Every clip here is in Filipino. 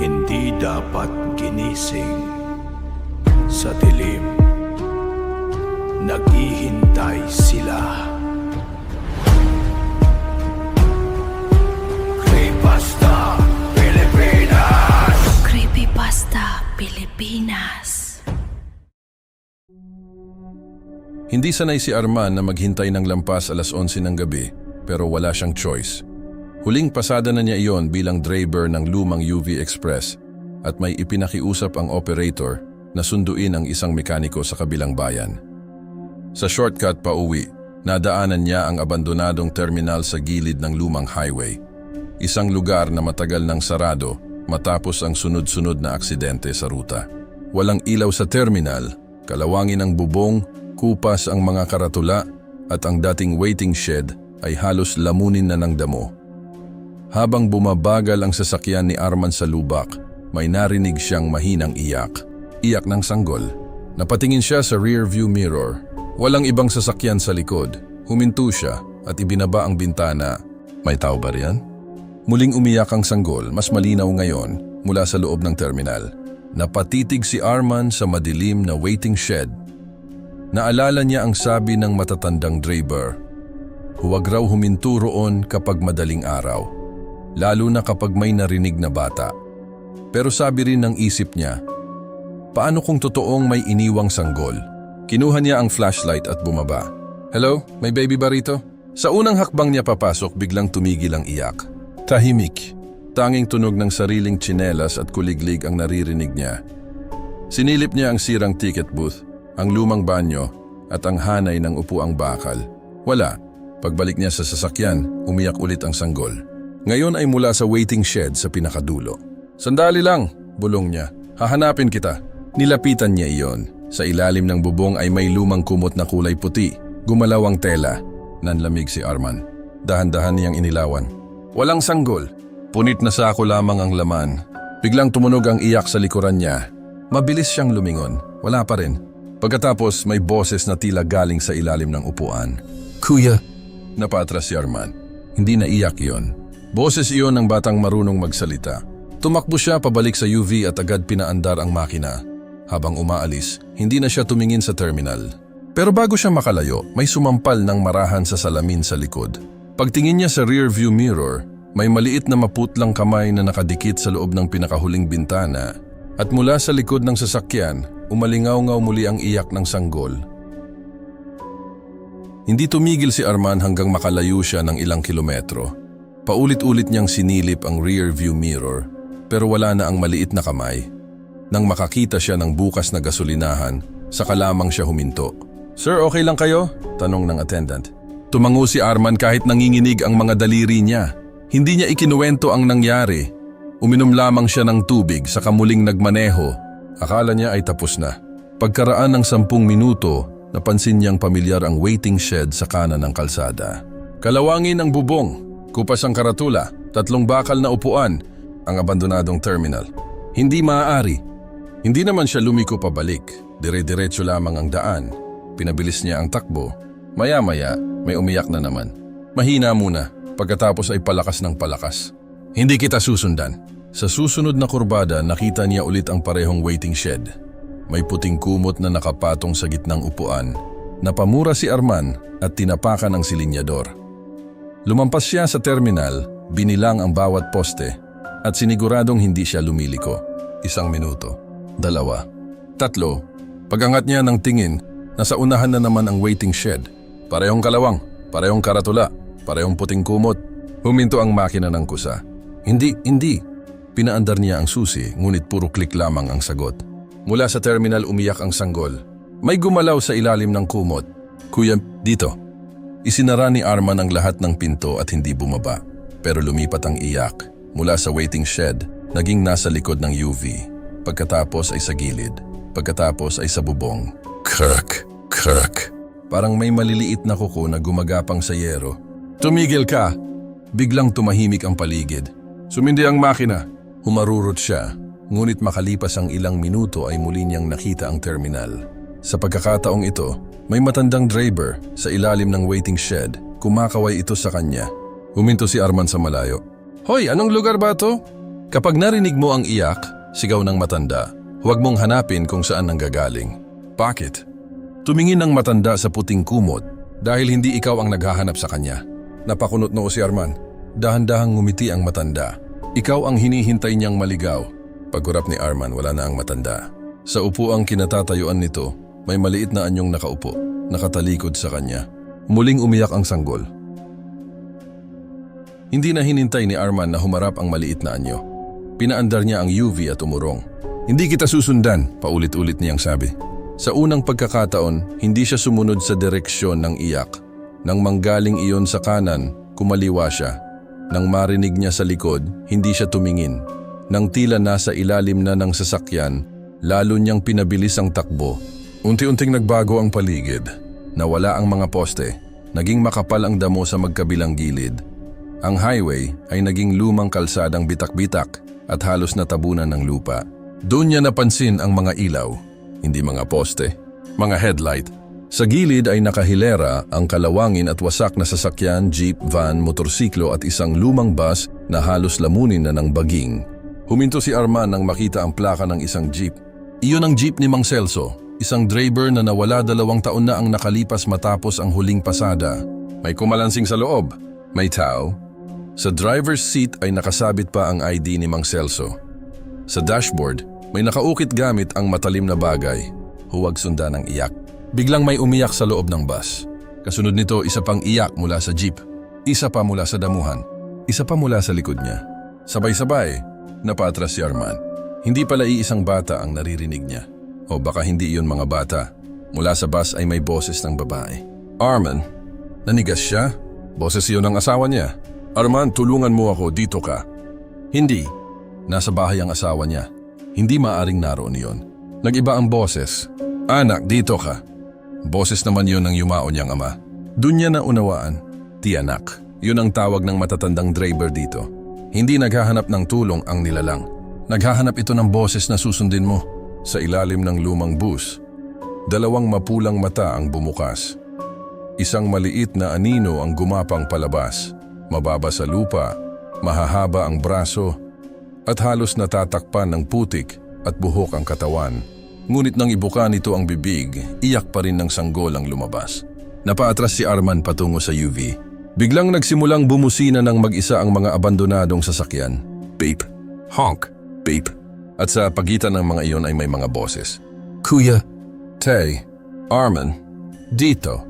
Hindi dapat ginising sa dilim. Naghihintay sila. Creepypasta Pilipinas! Creepypasta Pilipinas. Hindi sanay si Arman na maghintay ng lampas alas 11 ng gabi, pero wala siyang choice. Huling pasada na niya iyon bilang driver ng lumang UV Express at may ipinakiusap ang operator na sunduin ang isang mekaniko sa kabilang bayan. Sa shortcut pa uwi, nadaanan niya ang abandonadong terminal sa gilid ng lumang highway. Isang lugar na matagal nang sarado matapos ang sunod-sunod na aksidente sa ruta. Walang ilaw sa terminal, kalawangin ang bubong, kupas ang mga karatula at ang dating waiting shed ay halos lamunin na ng damo. Habang bumabagal ang sasakyan ni Arman sa lubak, may narinig siyang mahinang iyak. Iyak ng sanggol. Napatingin siya sa rear view mirror. Walang ibang sasakyan sa likod. Huminto siya at ibinaba ang bintana. May tao ba riyan? Muling umiyak ang sanggol, mas malinaw ngayon mula sa loob ng terminal. Napatitig si Arman sa madilim na waiting shed. Naalala niya ang sabi ng matatandang driver. Huwag raw huminto roon kapag madaling araw, lalo na kapag may narinig na bata. Pero sabi rin ng isip niya, paano kung totoong may iniwang sanggol? Kinuha niya ang flashlight at bumaba. Hello, may baby ba rito? Sa unang hakbang niya papasok, biglang tumigil ang iyak. Tahimik. Tanging tunog ng sariling tsinelas at kuliglig ang naririnig niya. Sinilip niya ang sirang ticket booth, ang lumang banyo, at ang hanay ng upuang bakal. Wala. Pagbalik niya sa sasakyan, umiyak ulit ang sanggol. Ngayon ay mula sa waiting shed sa pinakadulo. Sandali lang, bulong niya. Hahanapin kita. Nilapitan niya iyon. Sa ilalim ng bubong ay may lumang kumot na kulay puti. Gumalaw ang tela. Nanlamig si Arman. Dahan-dahan niyang inilawan. Walang sanggol. Punit na sako lamang ang laman. Biglang tumunog ang iyak sa likuran niya. Mabilis siyang lumingon. Wala pa rin. Pagkatapos may boses na tila galing sa ilalim ng upuan. Kuya! Napatras si Arman. Hindi na iyak iyon. Boses iyon ng batang marunong magsalita. Tumakbo siya pabalik sa UV at agad pinaandar ang makina. Habang umaalis, hindi na siya tumingin sa terminal. Pero bago siya makalayo, may sumampal ng marahan sa salamin sa likod. Pagtingin niya sa rear view mirror, may maliit na maputlang kamay na nakadikit sa loob ng pinakahuling bintana. At mula sa likod ng sasakyan, umalingaw-ngaw muli ang iyak ng sanggol. Hindi tumigil si Arman hanggang makalayo siya ng ilang kilometro. Paulit-ulit niyang sinilip ang rear view mirror, pero wala na ang maliit na kamay. Nang makakita siya ng bukas na gasolinahan, saka lamang siya huminto. Sir, okay lang kayo? Tanong ng attendant. Tumango si Arman kahit nanginginig ang mga daliri niya. Hindi niya ikinuwento ang nangyari. Uminom lamang siya ng tubig saka muling nagmaneho. Akala niya ay tapos na. Pagkaraan ng 10 minuto, napansin niyang pamilyar ang waiting shed sa kanan ng kalsada. Kalawangin ang bubong, kupas ang karatula, 3 bakal na upuan, ang abandonadong terminal. Hindi maaari. Hindi naman siya lumiko pabalik. Dire-diretso lamang ang daan. Pinabilis niya ang takbo. Maya-maya, may umiyak na naman. Mahina muna, pagkatapos ay palakas ng palakas. Hindi kita susundan. Sa susunod na kurbada, nakita niya ulit ang parehong waiting shed. May puting kumot na nakapatong sa gitnang upuan. Napamura si Arman at tinapakan ang silinyador. Lumampas siya sa terminal, binilang ang bawat poste at siniguradong hindi siya lumiliko. 1 minuto, 2, 3. Pagangat niya ng tingin, nasa unahan na naman ang waiting shed. Parehong kalawang, parehong karatula, parehong puting kumot. Huminto ang makina ng kusa. Hindi. Pinaandar niya ang susi, ngunit puro click lamang ang sagot. Mula sa terminal umiyak ang sanggol. May gumalaw sa ilalim ng kumot. Kuya, dito. Isinara ni Arman ang lahat ng pinto at hindi bumaba. Pero lumipat ang iyak. Mula sa waiting shed, naging nasa likod ng UV. Pagkatapos ay sa gilid. Pagkatapos ay sa bubong. Kirk. Parang may maliliit na kuko na gumagapang sa yero. Tumigil ka! Biglang tumahimik ang paligid. Sumindi ang makina. Humarurot siya, ngunit makalipas ang ilang minuto ay muli niyang nakita ang terminal. Sa pagkakataong ito, may matandang driver sa ilalim ng waiting shed. Kumakaway ito sa kanya. Huminto si Arman sa malayo. Hoy, anong lugar ba to? Kapag narinig mo ang iyak, sigaw ng matanda, huwag mong hanapin kung saan nanggagaling. Bakit? Tumingin ang matanda sa puting kumot dahil hindi ikaw ang naghahanap sa kanya. Napakunot noo si Arman. Dahan-dahang ngumiti ang matanda. Ikaw ang hinihintay niyang maligaw. Pagkurap ni Arman, wala na ang matanda. Sa upuang kinatatayuan nito, may maliit na anyong nakaupo, nakatalikod sa kanya. Muling umiyak ang sanggol. Hindi na hinintay ni Arman na humarap ang maliit na anyo. Pinaandar niya ang UV at umurong. Hindi kita susundan, paulit-ulit niyang sabi. Sa unang pagkakataon, hindi siya sumunod sa direksyon ng iyak. Nang manggaling iyon sa kanan, kumaliwa siya. Nang marinig niya sa likod, hindi siya tumingin. Nang tila nasa ilalim na ng sasakyan, lalo niyang pinabilis ang takbo. Unti-unting nagbago ang paligid. Nawala ang mga poste. Naging makapal ang damo sa magkabilang gilid. Ang highway ay naging lumang kalsadang bitak-bitak at halos natabunan ng lupa. Doon niya napansin ang mga ilaw, hindi mga poste, mga headlight. Sa gilid ay nakahilera ang kalawangin at wasak na sasakyan, jeep, van, motorsiklo at isang lumang bus na halos lamunin na ng baging. Huminto si Arman nang makita ang plaka ng isang jeep. Iyon ang jeep ni Mang Celso, isang driver na nawala 2 taon na ang nakalipas matapos ang huling pasada. May kumalansing sa loob, may tao. Sa driver's seat ay nakasabit pa ang ID ni Mang Celso. Sa dashboard, may nakaukit gamit ang matalim na bagay. Huwag sundan ang iyak. Biglang may umiyak sa loob ng bus. Kasunod nito, isa pang iyak mula sa jeep. Isa pa mula sa damuhan. Isa pa mula sa likod niya. Sabay-sabay, napaatras si Arman. Hindi pala iisang bata ang naririnig niya. O baka hindi iyon mga bata. Mula sa bus ay may boses ng babae. Arman, nanigas siya? Boses iyon ng asawa niya. Arman, tulungan mo ako, dito ka. Hindi. Nasa bahay ang asawa niya. Hindi maaring naroon iyon. Nag-iba ang boses. Anak, dito ka. Boses naman yun ng yumao niyang ama. Doon niya naunawaan. Tiyanak. Yun ang tawag ng matatandang driver dito. Hindi naghahanap ng tulong ang nilalang. Naghahanap ito ng boses na susundin mo. Sa ilalim ng lumang bus, 2 mapulang mata ang bumukas. Isang maliit na anino ang gumapang palabas. Mababa sa lupa, mahahaba ang braso, at halos natatakpan ng putik at buhok ang katawan. Ngunit nang ibuka nito ang bibig, iyak pa rin ng sanggol ang lumabas. Napaatras si Arman patungo sa UV. Biglang nagsimulang bumusina ng mag-isa ang mga abandonadong sasakyan. Beep, honk, beep. At sa pagitan ng mga iyon ay may mga boses. Kuya, Tay, Arman, dito.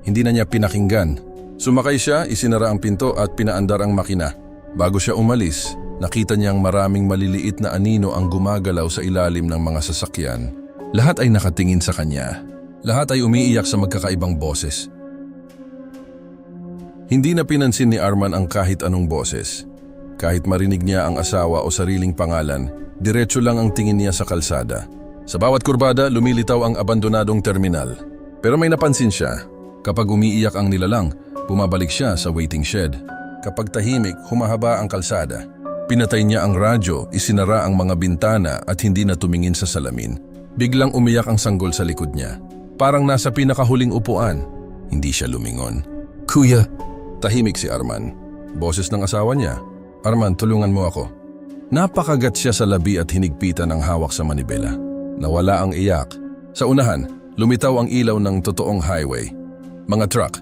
Hindi na niya pinakinggan. Sumakay siya, isinara ang pinto at pinaandar ang makina. Bago siya umalis, nakita niyang maraming maliliit na anino ang gumagalaw sa ilalim ng mga sasakyan. Lahat ay nakatingin sa kanya. Lahat ay umiiyak sa magkakaibang boses. Hindi na pinansin ni Arman ang kahit anong boses. Kahit marinig niya ang asawa o sariling pangalan, diretso lang ang tingin niya sa kalsada. Sa bawat kurbada, lumilitaw ang abandonadong terminal. Pero may napansin siya. Kapag umiiyak ang nilalang, bumabalik siya sa waiting shed. Kapag tahimik, humahaba ang kalsada. Pinatay niya ang radyo, isinara ang mga bintana at hindi na tumingin sa salamin. Biglang umiyak ang sanggol sa likod niya. Parang nasa pinakahuling upuan. Hindi siya lumingon. Kuya! Tahimik si Arman. Boses ng asawa niya. Arman, tulungan mo ako. Napakagat siya sa labi at hinigpitan ang hawak sa manibela. Nawala ang iyak. Sa unahan, lumitaw ang ilaw ng totoong highway. Mga truck,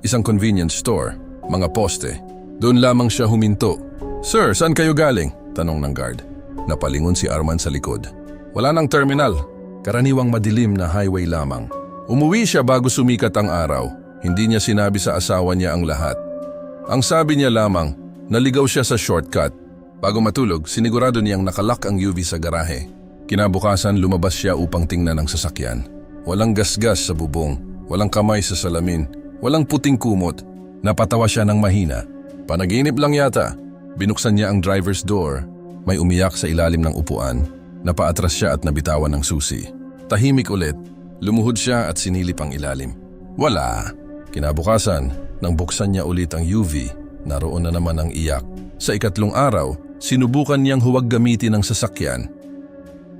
isang convenience store, mga poste. Doon lamang siya huminto. Sir, saan kayo galing? Tanong ng guard. Napalingon si Arman sa likod. Wala nang terminal. Karaniwang madilim na highway lamang. Umuwi siya bago sumikat ang araw. Hindi niya sinabi sa asawa niya ang lahat. Ang sabi niya lamang, naligaw siya sa shortcut. Bago matulog, sinigurado niyang nakalak ang UV sa garahe. Kinabukasan, lumabas siya upang tingnan ang sasakyan. Walang gasgas sa bubong, walang kamay sa salamin, walang puting kumot. Napatawa siya ng mahina. Panaginip lang yata. Binuksan niya ang driver's door. May umiyak sa ilalim ng upuan. Napaatras siya at nabitawan ng susi. Tahimik ulit. Lumuhod siya at sinilip ang ilalim. Wala. Kinabukasan, nang buksan niya ulit ang UV, naroon na naman ang iyak. Sa ikatlong araw, sinubukan niyang huwag gamitin ang sasakyan.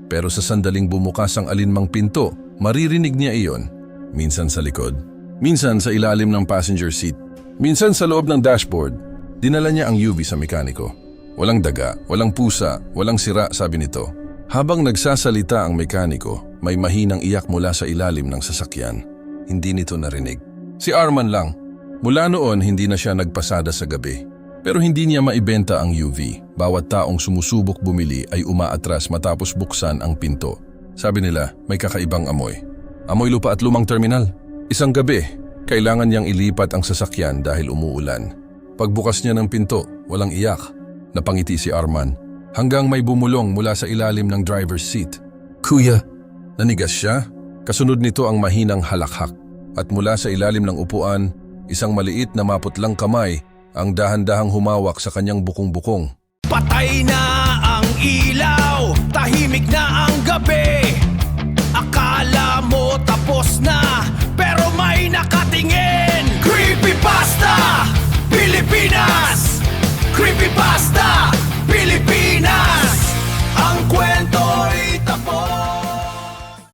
Pero sa sandaling bumukas ang alinmang pinto, maririnig niya iyon. Minsan sa likod, minsan sa ilalim ng passenger seat, minsan sa loob ng dashboard. Dinala niya ang UV sa mekaniko. Walang daga, walang pusa, walang sira, sabi nito. Habang nagsasalita ang mekaniko, may mahinang iyak mula sa ilalim ng sasakyan. Hindi nito narinig. Si Arman lang. Mula noon, hindi na siya nagpasada sa gabi. Pero hindi niya maibenta ang UV. Bawat taong sumusubok bumili ay umaatras matapos buksan ang pinto. Sabi nila, may kakaibang amoy. Amoy lupa at lumang terminal. Isang gabi, kailangan niyang ilipat ang sasakyan dahil umuulan. Pagbukas niya ng pinto, walang iyak. Napangiti si Arman hanggang may bumulong mula sa ilalim ng driver's seat. Kuya! Nanigas siya. Kasunod nito ang mahinang halakhak. At mula sa ilalim ng upuan, isang maliit na maputlang kamay ang dahan-dahang humawak sa kanyang bukong-bukong. Patay na ang ilaw, tahimik na ang gabi. Akala mo tapos na, pero may nakatingin. Creepypasta Pilipinas! Creepypasta